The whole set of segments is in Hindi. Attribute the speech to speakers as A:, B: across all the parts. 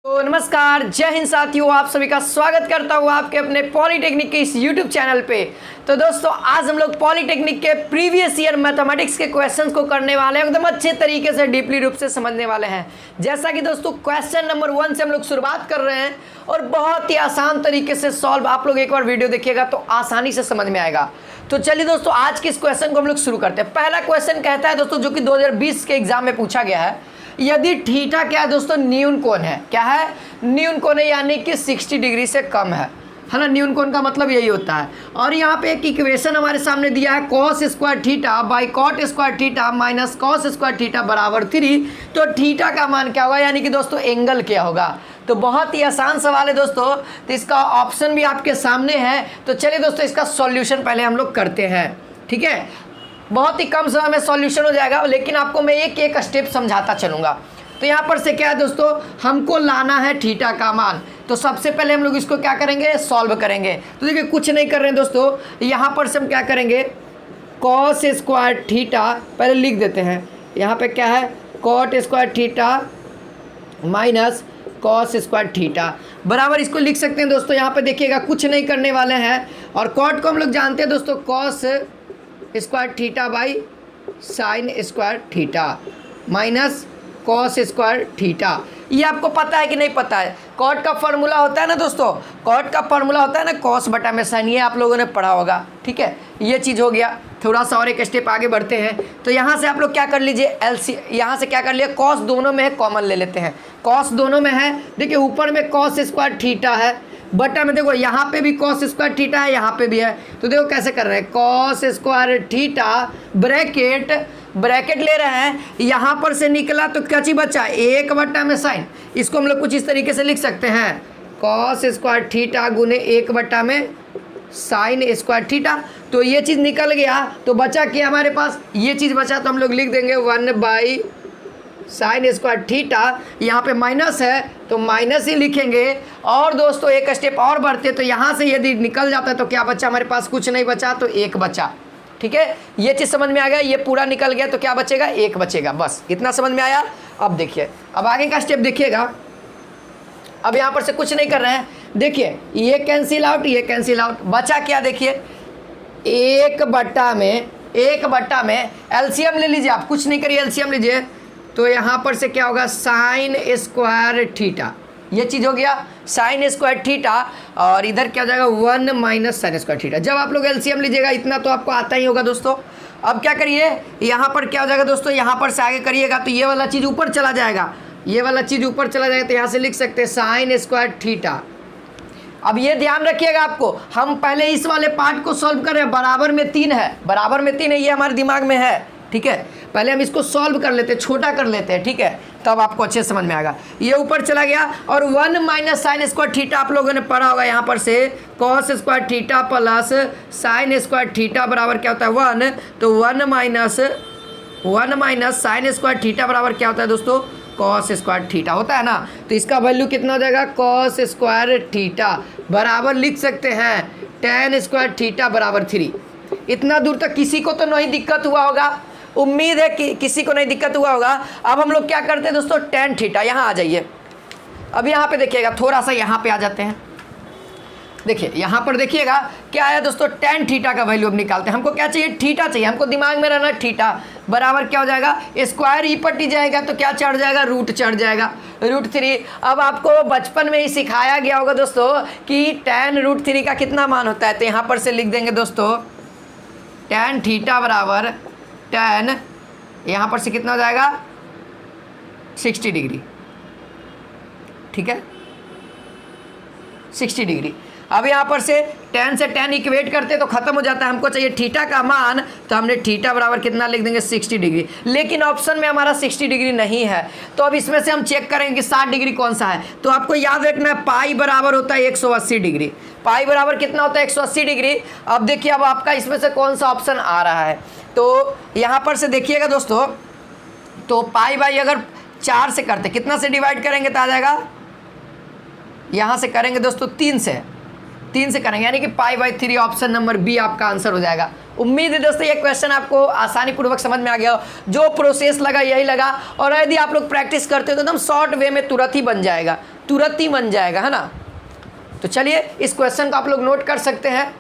A: तो नमस्कार, जय हिंद साथियों, आप सभी का स्वागत करता हूँ आपके अपने पॉलीटेक्निक के इस यूट्यूब चैनल पे। तो दोस्तों, आज हम लोग पॉलीटेक्निक के प्रीवियस ईयर मैथमेटिक्स के क्वेश्चंस को करने वाले हैं, एकदम अच्छे तरीके से डीपली रूप से समझने वाले हैं। जैसा कि दोस्तों क्वेश्चन नंबर 1 से हम लोग शुरुआत कर रहे हैं और बहुत ही आसान तरीके से सॉल्व, आप लोग एक बार वीडियो देखिएगा तो आसानी से समझ में आएगा। तो चलिए दोस्तों, आज के इस क्वेश्चन को हम लोग शुरू करते हैं। पहला क्वेश्चन कहता है दोस्तों, जो कि 2020 के एग्जाम में पूछा गया है, यदि थीटा क्या है दोस्तों, न्यून कोण है। क्या है? न्यून कोण है, यानी कि 60 डिग्री से कम है ना। न्यून कोण का मतलब यही होता है। और यहाँ पे एक इक्वेशन हमारे सामने दिया है, cos square theta by cot square theta minus cos square theta बराबर 3। तो थीटा का मान क्या होगा, यानी कि दोस्तों एंगल क्या होगा। तो बहुत ही आसान सवाल है दोस्तों, तो इसका ऑप्शन भी आपके सामने है। तो चलिए दोस्तों, इसका सॉल्यूशन पहले हम लोग करते हैं। ठीक है, बहुत ही कम समय में सॉल्यूशन हो जाएगा, लेकिन आपको मैं एक एक स्टेप समझाता चलूँगा। तो यहाँ पर से क्या है दोस्तों, हमको लाना है थीटा का मान। तो सबसे पहले हम लोग इसको क्या करेंगे, सॉल्व करेंगे। तो देखिए, कुछ नहीं कर रहे हैं दोस्तों, यहाँ पर से हम क्या करेंगे, कॉस स्क्वायर थीटा पहले लिख देते हैं। यहाँ पे क्या है, cot square theta minus cos square theta बराबर, इसको लिख सकते हैं दोस्तों। यहाँ पे देखिएगा, कुछ नहीं करने वाले हैं। और कॉट को हम लोग जानते हैं दोस्तों, cos square theta by sine square theta minus cos square theta. ये आपको पता है कि नहीं पता है? कॉट का फॉर्मूला होता है ना दोस्तों, कॉट का फॉर्मूला होता है ना कॉस बटा में साइन, ये आप लोगों ने पढ़ा होगा। ठीक है, ये चीज़ हो गया। थोड़ा सा और एक स्टेप आगे बढ़ते हैं। तो यहाँ से आप लोग क्या कर लीजिए, यहाँ से क्या कर लिया, कॉस दोनों में है, कॉमन ले लेते हैं। कॉस दोनों में है, देखिए ऊपर में कॉस स्क्वायर थीटा है, बटा में देखो यहाँ पे भी कॉस स्क्वायर थीटा है, यहाँ पे भी है। तो देखो कैसे कर रहे हैं, कॉस स्क्वायर थीटा ब्रैकेट ले रहे हैं, यहाँ पर से निकला तो क्या चीज बचा, 1 बटा में साइन। इसको हम लोग कुछ इस तरीके से लिख सकते हैं, कॉस स्क्वायर थीटा गुने 1 बटा में साइन स्क्वायर थीटा। तो ये चीज़ निकल गया, तो बचा कि हमारे पास ये चीज़ बचा, तो हम लोग लिख देंगे 1 बाई साइन स्क्वायर थीटा। यहाँ पे माइनस है तो माइनस ही लिखेंगे। और दोस्तों एक स्टेप और बढ़ते, तो यहाँ से यदि निकल जाता है तो क्या बचा हमारे पास, कुछ नहीं बचा, तो 1 बचा। ठीक है, ये चीज़ समझ में आ गया। ये पूरा निकल गया तो क्या बचेगा, 1 बचेगा। बस इतना समझ में आया। अब देखिए, अब आगे का स्टेप देखिएगा। अब यहाँ पर से कुछ नहीं कर रहे हैं, देखिए ये कैंसिल आउट, ये कैंसिल आउट, बचा क्या, देखिए 1 बटा में एलसीएम ले लीजिए आप, कुछ नहीं करिए, एलसीएम लीजिए। तो यहाँ पर से क्या होगा, साइन स्क्वायर थीटा, ये चीज़ हो गया साइन स्क्वायर थीटा। और इधर क्या हो जाएगा, 1 माइनस साइन स्क्वायर थीटा। जब आप लोग एलसीएम लीजिएगा, इतना तो आपको आता ही होगा दोस्तों। अब क्या करिए, यहाँ पर क्या हो जाएगा दोस्तों, यहाँ पर से आगे करिएगा तो ये वाला चीज़ ऊपर चला जाएगा, ये वाला चीज़ ऊपर चला जाएगा। तो यहाँ से लिख सकते हैं साइन स्क्वायर थीटा। अब ये ध्यान रखिएगा आपको, हम पहले इस वाले पार्ट को सॉल्व कर रहे हैं। बराबर में 3 है, बराबर में 3 है, ये हमारे दिमाग में है। ठीक है, पहले हम इसको सॉल्व कर लेते हैं, छोटा कर लेते हैं। ठीक है, तब आपको अच्छे समझ में आएगा। ये ऊपर चला गया और 1 माइनस साइन स्क्वायर थीटा आप लोगों ने पढ़ा होगा। यहाँ पर से cos square theta plus sine square theta बराबर क्या होता है, 1। तो 1 माइनस साइन स्क्वायर थीटा बराबर क्या होता है दोस्तों, कॉस स्क्वायर थीटा होता है ना। तो इसका वैल्यू कितना हो जाएगा, कॉस स्क्वायर थीटा बराबर लिख सकते हैं tan स्क्वायर थीटा बराबर 3। इतना दूर तक किसी को तो नहीं दिक्कत हुआ होगा, उम्मीद है कि किसी को नहीं दिक्कत हुआ होगा। अब हम लोग क्या करते हैं दोस्तों, tan थीटा, यहाँ आ जाइए। अब यहाँ पे देखिएगा, थोड़ा सा यहाँ पे आ जाते हैं। देखिए यहाँ पर देखिएगा क्या है दोस्तों, tan थीटा का वैल्यू अब निकालते हैं। हमको क्या चाहिए, थीटा चाहिए, हमको दिमाग में रहना थीटा बराबर क्या हो जाएगा, स्क्वायर ई पट्टी जाएगा तो क्या चढ़ जाएगा, रूट चढ़ जाएगा, √3। अब आपको बचपन में ही सिखाया गया होगा दोस्तों कि tan √3 का कितना मान होता है। तो यहाँ पर से लिख देंगे दोस्तों, tan थीटा बराबर tan, यहाँ पर से कितना हो जाएगा, 60 डिग्री। ठीक है, 60 डिग्री। अब यहाँ पर से tan से tan इक्वेट करते तो खत्म हो जाता है। हमको चाहिए थीटा का मान, तो हमने थीटा बराबर कितना लिख देंगे, 60 डिग्री। लेकिन ऑप्शन में हमारा 60 डिग्री नहीं है, तो अब इसमें से हम चेक करेंगे कि 60 डिग्री कौन सा है। तो आपको याद रखना है, पाई बराबर होता है 180 डिग्री। पाई बराबर कितना होता है, 180 डिग्री। अब देखिए, अब आपका इसमें से कौन सा ऑप्शन आ रहा है। तो यहाँ पर से देखिएगा दोस्तों, तो पाई बाई अगर 4 से करते, कितना से डिवाइड करेंगे तो आ जाएगा, यहाँ से करेंगे दोस्तों 3 से करेंगे, यानी कि π/3 ऑप्शन नंबर बी आपका आंसर हो जाएगा। उम्मीद है दोस्तों ये क्वेश्चन आपको आसानी पूर्वक समझ में आ गया हो। जो प्रोसेस लगा यही लगा, और यदि आप लोग प्रैक्टिस करते हो तो एकदम शॉर्ट वे में तुरंत ही बन जाएगा। तुरंत ही बन जाएगा, है ना। तो चलिए इस क्वेश्चन को आप लोग नोट कर सकते हैं।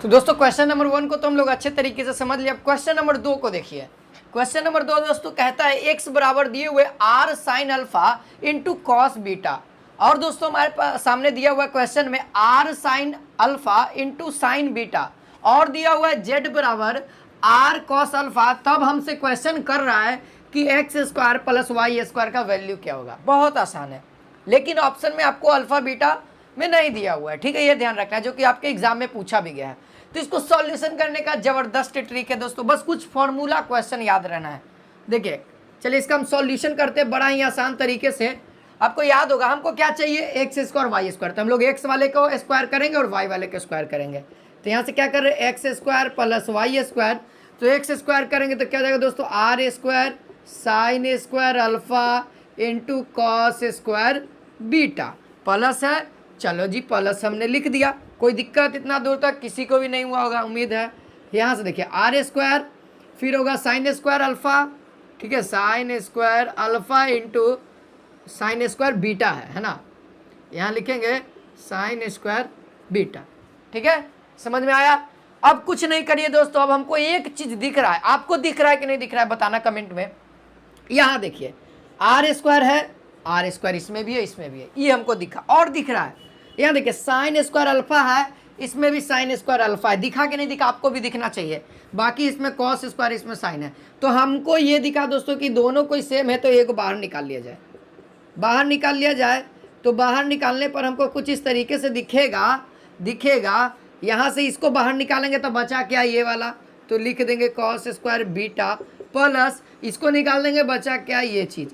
A: तो दोस्तों क्वेश्चन नंबर 1 को तो हम लोग अच्छे तरीके से समझ लिया। क्वेश्चन नंबर 2 को देखिए। क्वेश्चन नंबर 2 दोस्तों कहता है x बराबर दिए हुए r sine alpha into cos beta. और दोस्तों हमारे सामने दिया हुआ क्वेश्चन में r sine alpha into sine beta और दिया हुआ है z बराबर r कॉस अल्फा। तब हमसे क्वेश्चन कर रहा है कि x square plus y square का वैल्यू क्या होगा। बहुत आसान है, लेकिन ऑप्शन में आपको अल्फा बीटा में नहीं दिया हुआ है, ठीक है, ये ध्यान रखना है, जो कि आपके एग्जाम में पूछा भी गया है। तो इसको सॉल्यूशन करने का जबरदस्त ट्रिक है दोस्तों, बस कुछ फॉर्मूला क्वेश्चन याद रहना है। देखिए चलिए इसका हम सॉल्यूशन करते हैं बड़ा ही आसान तरीके से। आपको याद होगा हमको क्या चाहिए, एक्स स्क्वायर वाई स्क्वायर। तो हम लोग एक्स वाले को स्क्वायर करेंगे और वाई वाले को स्क्वायर करेंगे। तो यहाँ से क्या कर रहे हैं, x square plus y square. तो एक्स स्क्वायर करेंगे तो क्या हो जाएगा दोस्तों, r square sine square alpha into cos square beta. Plus है, चलो जी प्लस हमने लिख दिया, कोई दिक्कत इतना दूर तक किसी को भी नहीं हुआ होगा उम्मीद है। यहाँ से देखिए आर स्क्वायर फिर होगा साइन स्क्वायर अल्फा, ठीक है, sign square alpha into sine square beta है ना। यहाँ लिखेंगे साइन स्क्वायर बीटा, ठीक है, समझ में आया। अब कुछ नहीं करिए दोस्तों, अब हमको एक चीज दिख रहा है, आपको दिख रहा है कि नहीं दिख रहा है बताना कमेंट में। यहाँ देखिए आर स्क्वायर है, आर स्क्वायर इसमें भी है इसमें भी है, ये हमको दिखा और दिख रहा है। यहाँ देखिए साइन स्क्वायर अल्फा है, इसमें भी साइन स्क्वायर अल्फा है, दिखा कि नहीं दिखा, आपको भी दिखना चाहिए। बाकी इसमें कॉस स्क्वायर इसमें साइन है। तो हमको ये दिखा दोस्तों कि दोनों कोई सेम है, तो एक बाहर निकाल लिया जाए। बाहर निकाल लिया जाए तो बाहर निकालने पर हमको कुछ इस तरीके से दिखेगा। यहाँ से इसको बाहर निकालेंगे तो बचा क्या, ये वाला, तो लिख देंगे कॉस स्क्वायर बीटा प्लस इसको निकाल देंगे, बचा क्या, ये चीज़।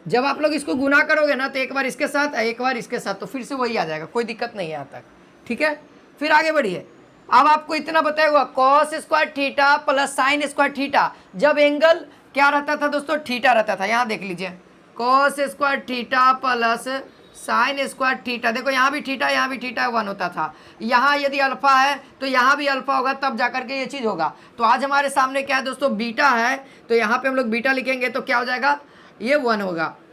A: जब आप लोग इसको गुना करोगे ना तो एक बार इसके साथ एक बार इसके साथ, तो फिर से वही आ जाएगा, कोई दिक्कत नहीं है यहाँ तक, ठीक है। फिर आगे बढ़िए। अब आपको इतना बताया cos square theta plus sine square theta, जब एंगल क्या रहता था दोस्तों, थीटा रहता था। यहाँ देख लीजिए cos square theta plus sine square theta, देखो यहाँ भी थीटा यहाँ भी थीटा 1 होता था। यहाँ यदि अल्फा है तो यहाँ भी अल्फा होगा, तब जाकर के ये चीज़ होगा। तो आज हमारे सामने क्या है दोस्तों, बीटा है, तो यहाँ पे हम लोग बीटा लिखेंगे तो क्या हो जाएगा, ये 1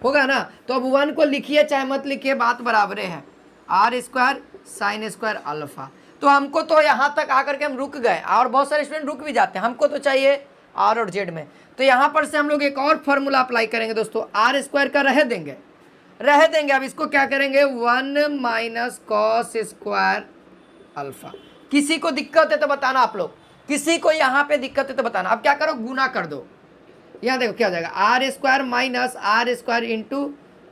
A: होगा ना। तो अब 1 को लिखिए चाहे मत लिखिए, बात बराबर है, r square sine square alpha. तो हमको तो यहाँ तक आकर के हम रुक गए, और बहुत सारे स्टूडेंट रुक भी जाते हैं, हमको तो चाहिए आर और जेड में। तो यहाँ पर से हम लोग एक और फॉर्मूला अप्लाई करेंगे दोस्तों, आर स्क्वायर का रह देंगे। अब इसको क्या करेंगे, 1 माइनस कॉस स्क्वायर अल्फा। किसी को दिक्कत है तो बताना, आप लोग किसी को यहाँ पे दिक्कत है तो बताना। अब क्या करो, गुना कर दो। यहाँ देखो क्या हो जाएगा, r square minus r square into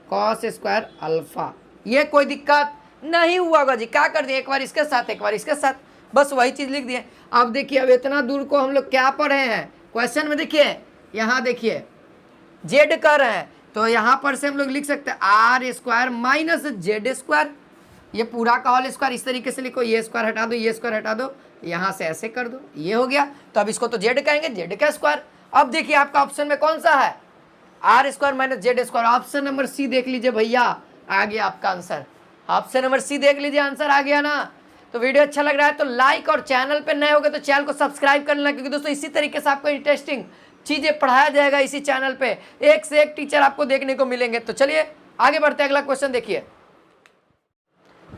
A: cos square alpha. ये कोई दिक्कत नहीं हुआ होगा जी, क्या कर दिए, एक बार इसके साथ एक बार इसके साथ, बस वही चीज़ लिख दिए। अब देखिए अब इतना दूर को हम लोग क्या पढ़े हैं क्वेश्चन में, देखिए यहाँ देखिए जेड कर रहे हैं, तो यहाँ पर से हम लोग लिख सकते हैं r square minus z square, ये पूरा का होल स्क्वायर। इस तरीके से लिखो, ये स्क्वायर हटा दो ये स्क्वायर हटा दो, यहाँ से ऐसे कर दो, ये हो गया। तो अब इसको तो जेड कहेंगे, जेड का स्क्वायर। अब देखिए आपका ऑप्शन में कौन सा है, r square minus z square. Option number C देख लीजिए भैया, आ गया आपका आंसर। ऑप्शन नंबर सी देख लीजिए, आंसर आ गया ना। तो वीडियो अच्छा लग रहा है तो लाइक, और चैनल पे नए हो गए तो चैनल को सब्सक्राइब कर लेना, क्योंकि दोस्तों इसी तरीके से आपको इंटरेस्टिंग चीज़ें पढ़ाया जाएगा इसी चैनल पे, एक से एक टीचर आपको देखने को मिलेंगे। तो चलिए आगे बढ़ते हैं, अगला क्वेश्चन देखिए।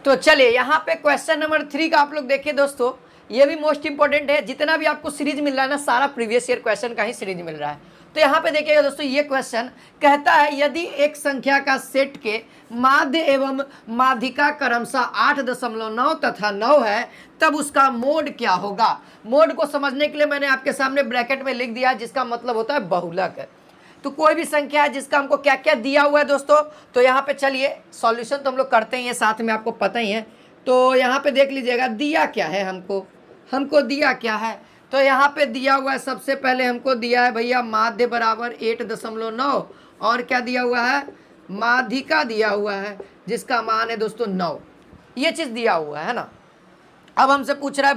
A: तो चलिए यहाँ पे क्वेश्चन नंबर 3 का आप लोग देखिए दोस्तों, ये भी मोस्ट इंपॉर्टेंट है। जितना भी आपको सीरीज मिल रहा है ना, सारा प्रीवियस ईयर क्वेश्चन का ही सीरीज मिल रहा है। तो यहाँ पे देखिएगा दोस्तों, ये क्वेश्चन कहता है यदि एक संख्या का सेट के माध्य एवं माध्यिका क्रमशः 8.9 तथा 9 है, तब उसका मोड क्या होगा। मोड को समझने के लिए मैंने आपके सामने ब्रैकेट में लिख दिया, जिसका मतलब होता है बहुलक। तो कोई भी संख्या है जिसका हमको क्या क्या दिया हुआ है दोस्तों, तो यहाँ पे चलिए सॉल्यूशन तो हम लोग करते ही हैं, साथ में आपको पता ही है। तो यहाँ पे देख लीजिएगा दिया क्या है, हमको दिया क्या है। तो यहाँ पे दिया हुआ है, सबसे पहले हमको दिया है भैया माध्य बराबर 8.9, और क्या दिया हुआ है, माध्यिका दिया हुआ है जिसका मान है दोस्तों 9। ये चीज़ दिया हुआ है ना। अब हमसे पूछ रहा है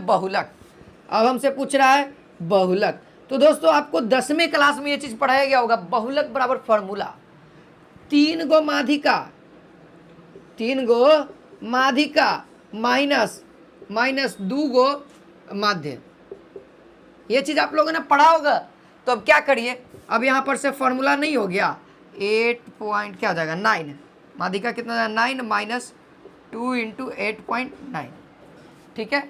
A: बहुलक। तो दोस्तों आपको 10वीं क्लास में ये चीज़ पढ़ाया गया होगा, बहुलक बराबर फॉर्मूला 3 गो माध्यिका माइनस 2 गो माध्य। ये चीज़ आप लोगों ने पढ़ा होगा। तो अब क्या करिए, अब यहाँ पर से फॉर्मूला नहीं हो गया, 8 पॉइंट क्या हो जाएगा 9, माध्यिका कितना हो जाएगा 9 माइनस 2 इंटू 8.9, ठीक है।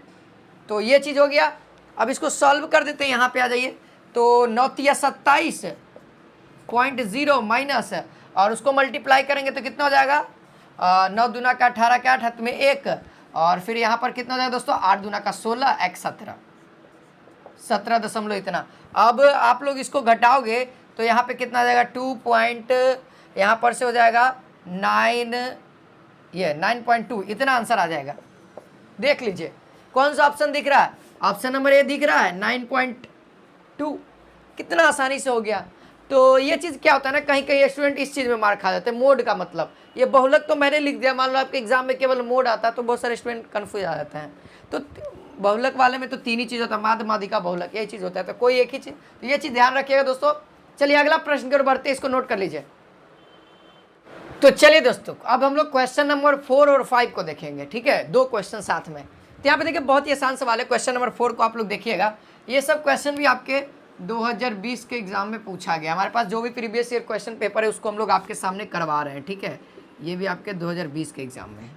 A: तो ये चीज़ हो गया। अब इसको सॉल्व कर देते हैं, यहाँ पे आ जाइए। तो 9 तिया 27.0 माइनस, और उसको मल्टीप्लाई करेंगे तो कितना हो जाएगा 9 दूना का 18 के 8 हाथ में 1, और फिर यहाँ पर कितना हो जाएगा दोस्तों 8 दूना का 16 एक 17 दशमलव इतना। अब आप लोग इसको घटाओगे तो यहाँ पे कितना आ जाएगा 2 पॉइंट, यहाँ पर से हो जाएगा 9, ये 9.2 इतना आंसर आ जाएगा। देख लीजिए कौन सा ऑप्शन दिख रहा है, ऑप्शन नंबर ए दिख रहा है 9.2, कितना आसानी से हो गया। तो ये चीज़ क्या होता है ना, कहीं कहीं स्टूडेंट इस चीज़ में मार खा जाते हैं, मोड का मतलब। ये बहुलक तो मैंने लिख दिया, मान लो आपके एग्जाम में केवल मोड आता है तो बहुत सारे स्टूडेंट कन्फ्यूज आ जाते हैं। तो बहुलक वाले में तो 3 ही चीज़ होता है, माध्य माध्यिका बहुलक, यही चीज़ होता है, तो कोई एक ही चीज़। तो ये चीज़ ध्यान रखिएगा दोस्तों। चलिए अगला प्रश्न की ओर बढ़ते हैं, इसको नोट कर लीजिए। तो चलिए दोस्तों अब हम लोग क्वेश्चन नंबर 4 और 5 को देखेंगे, ठीक है, 2 क्वेश्चन साथ में। तो यहाँ पे देखिए बहुत ही आसान सवाल है। क्वेश्चन नंबर 4 को आप लोग देखिएगा, ये सब क्वेश्चन भी आपके 2020 के एग्जाम में पूछा गया। हमारे पास जो भी प्रीवियस ईयर क्वेश्चन पेपर है उसको हम लोग आपके सामने करवा रहे हैं, ठीक है। ये भी आपके 2020 के एग्जाम में है।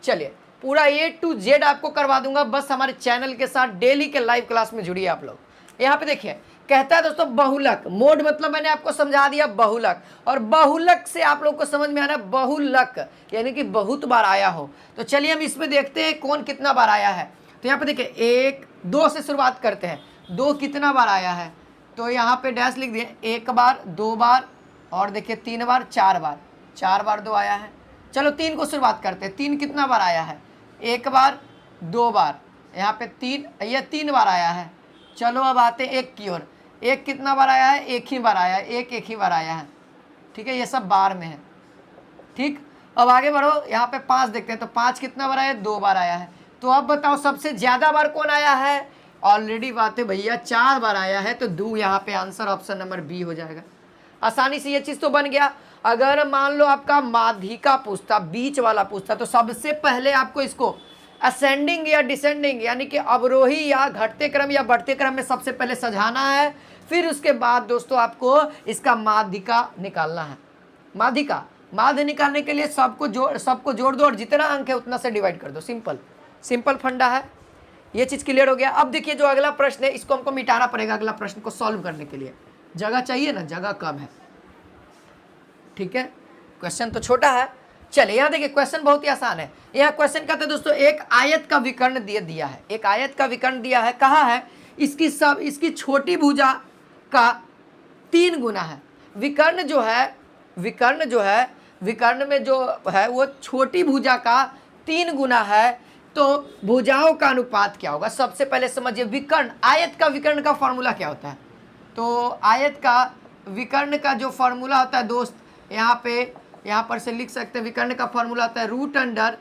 A: चलिए पूरा A to Z आपको करवा दूंगा, बस हमारे चैनल के साथ डेली के लाइव क्लास में जुड़िए आप लोग। यहाँ पे देखिए कहता है दोस्तों बहुलक, मोड मतलब मैंने आपको समझा दिया बहुलक, और बहुलक से आप लोग को समझ में आना बहुलक यानी कि बहुत बार आया हो। तो चलिए हम इसमें देखते हैं कौन कितना बार आया है। तो यहाँ पे देखिए 1 2 से शुरुआत करते हैं, 2 कितना बार आया है, तो यहाँ पे डैश लिख दिए, 1 बार 2 बार और देखिए 3 बार 4 बार, 4 बार 2 आया है। चलो 3 को शुरुआत करते हैं, 3 कितना बार आया है, 1 बार 2 बार, यहाँ पे 3, ये 3 बार आया है। चलो अब आते हैं 1 की ओर, 1 कितना बार आया है, 1 ही बार आया है, 1 ही बार आया है, ठीक है, ये सब बार में है, ठीक। अब आगे बढ़ो, यहाँ पे 5 देखते हैं, तो 5 कितना बार आया है, 2 बार आया है। तो अब बताओ सबसे ज़्यादा बार कौन आया है, ऑलरेडी बात है भैया 4 बार आया है, तो दो यहाँ पे आंसर ऑप्शन नंबर बी हो जाएगा। आसानी से ये चीज़ तो बन गया। अगर मान लो आपका माध्यिका पूछता, बीच वाला पूछता, तो सबसे पहले आपको इसको असेंडिंग या डिसेंडिंग यानी कि अवरोही या घटते क्रम या बढ़ते क्रम में सबसे पहले सजाना है, फिर उसके बाद दोस्तों आपको इसका माध्यिका निकालना है। माध्यिका माध्य निकालने के लिए सबको जोड़ दो और जितना अंक है उतना से डिवाइड कर दो, सिंपल फंडा है। ये चीज़ क्लियर हो गया। अब देखिए जो अगला प्रश्न है इसको हमको मिटाना पड़ेगा, अगला प्रश्न को सॉल्व करने के लिए जगह चाहिए ना, जगह कम है, ठीक है, क्वेश्चन तो छोटा है। चलिए यहाँ देखिए क्वेश्चन बहुत ही आसान है। यहाँ क्वेश्चन कहते हैं दोस्तों एक आयत का विकर्ण दिया है, एक आयत का विकर्ण दिया है, कहा है इसकी छोटी भुजा का 3 गुना है। विकर्ण में जो है वो छोटी भुजा का 3 गुना है, तो भुजाओं का अनुपात क्या होगा। सबसे पहले समझिए विकर्ण, आयत का विकर्ण का फॉर्मूला क्या होता है। तो आयत का विकर्ण का जो फॉर्मूला होता है दोस्त, यहाँ पर से लिख सकते हैं, विकर्ण का फॉर्मूला होता है रूट अंडर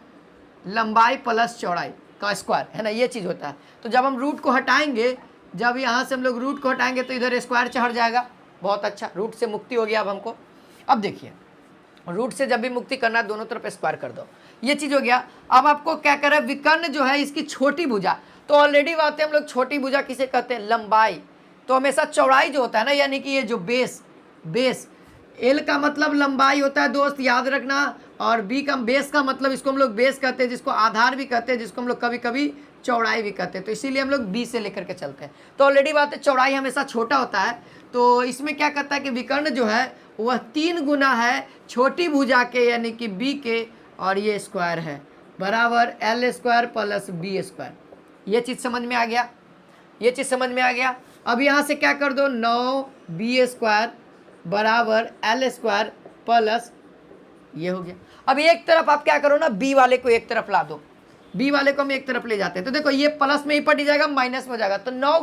A: लंबाई प्लस चौड़ाई का स्क्वायर, है ना, ये चीज़ होता है। तो जब हम रूट को हटाएंगे, जब यहाँ से हम लोग रूट को हटाएंगे तो इधर स्क्वायर चढ़ जाएगा, बहुत अच्छा, रूट से मुक्ति हो गया अब हमको। अब देखिए रूट से जब भी मुक्ति करना है दोनों तरफ स्क्वायर कर दो, ये चीज़ हो गया। अब आपको क्या कर रहा है, विकर्ण जो है इसकी छोटी भुजा, तो ऑलरेडी बात है हम लोग छोटी भुजा किसे कहते हैं, लंबाई। तो हमेशा चौड़ाई जो होता है ना, यानी कि ये जो बेस एल का मतलब लंबाई होता है दोस्त, याद रखना, और बी का बेस का मतलब इसको हम लोग बेस कहते हैं, जिसको आधार भी कहते हैं, जिसको हम लोग कभी कभी चौड़ाई भी कहते हैं। तो इसीलिए हम लोग बी से लेकर के चलते हैं। तो ऑलरेडी बात है चौड़ाई हमेशा छोटा होता है, तो इसमें क्या कहता है कि विकर्ण जो है वह 3 गुना है छोटी भुजा के यानी कि बी के, और ये स्क्वायर है बराबर l square plus b square. ये चीज़ समझ में आ गया, अब यहाँ से क्या कर दो, 9b स्क्वायर बराबर एल स्क्वायर प्लस ये हो गया। अब एक तरफ आप क्या करो ना, बी वाले को एक तरफ ला दो, बी वाले को हम एक तरफ ले जाते हैं, तो देखो ये प्लस में ही पट जाएगा, माइनस में हो जाएगा। तो 9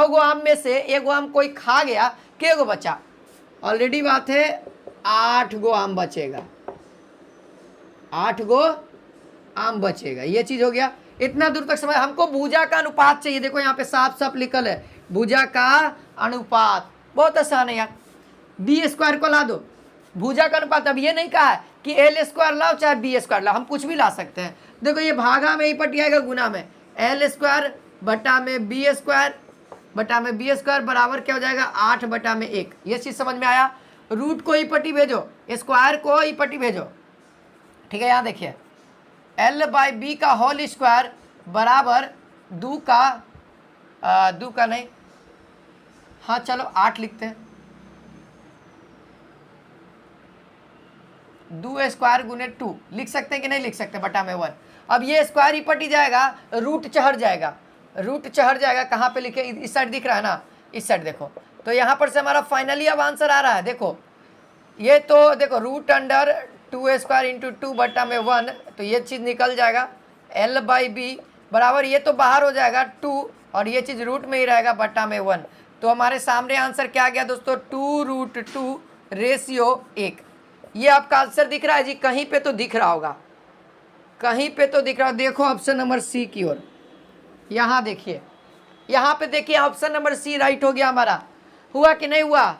A: गो आम में से 1 गो आम कोई खा गया, के गो बचा, ऑलरेडी बात है 8 गो आम बचेगा, 8 गो आम बचेगा, ये चीज़ हो गया। इतना दूर तक समझ। हमको भुजा का अनुपात चाहिए, देखो यहाँ पे साफ लिखल है भुजा का अनुपात, बहुत आसान है यार। बी स्क्वायर को ला दो, भुजा का अनुपात। अब ये नहीं कहा है कि एल स्क्वायर लाओ चाहे बी स्क्वायर लाओ, हम कुछ भी ला सकते हैं। देखो ये भागा में ही पट जाएगा, गुना में एल स्क्वायर बटा में बी स्क्वायर बराबर क्या हो जाएगा, 8 बटा में 1। ये चीज़ समझ में आया। रूट को ई पट्टी भेजो, स्क्वायर को ई पट्टी भेजो। ठीक है, यहाँ देखिए l/b का होल स्क्वायर बराबर 2 का नहीं, हाँ चलो 8 लिखते हैं, 2 स्क्वायर गुने 2 लिख सकते हैं कि नहीं लिख सकते, बटा में 1। अब ये स्क्वायर ही पटी जाएगा, रूट चढ़ जाएगा, रूट चढ़ जाएगा। कहाँ पे लिखे, इस साइड दिख रहा है ना, इस साइड देखो। तो यहाँ पर से हमारा फाइनली अब आंसर आ रहा है, देखो ये तो देखो रूट अंडर 2 स्क्वायर इंटू 2 बटा में 1, तो ये चीज़ निकल जाएगा l/b बराबर, ये तो बाहर हो जाएगा 2 और ये चीज़ रूट में ही रहेगा बटा में 1। तो हमारे सामने आंसर क्या आ गया दोस्तों, 2√2/1। ये आपका आंसर दिख रहा है जी, कहीं पे तो दिख रहा होगा, कहीं पे तो दिख रहा है। देखो ऑप्शन नंबर सी की ओर, यहाँ देखिए, यहाँ पे देखिए ऑप्शन नंबर सी राइट हो गया हमारा। हुआ कि नहीं हुआ?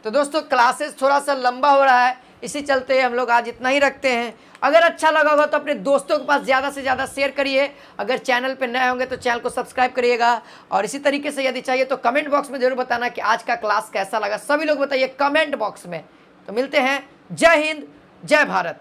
A: तो दोस्तों क्लासेस थोड़ा सा लंबा हो रहा है, इसी चलते हम लोग आज इतना ही रखते हैं। अगर अच्छा लगा होगा तो अपने दोस्तों के पास ज़्यादा से ज़्यादा शेयर करिए। अगर चैनल पे नए होंगे तो चैनल को सब्सक्राइब करिएगा, और इसी तरीके से यदि चाहिए तो कमेंट बॉक्स में ज़रूर बताना कि आज का क्लास कैसा लगा। सभी लोग बताइए कमेंट बॉक्स में। तो मिलते हैं, जय हिंद, जय भारत।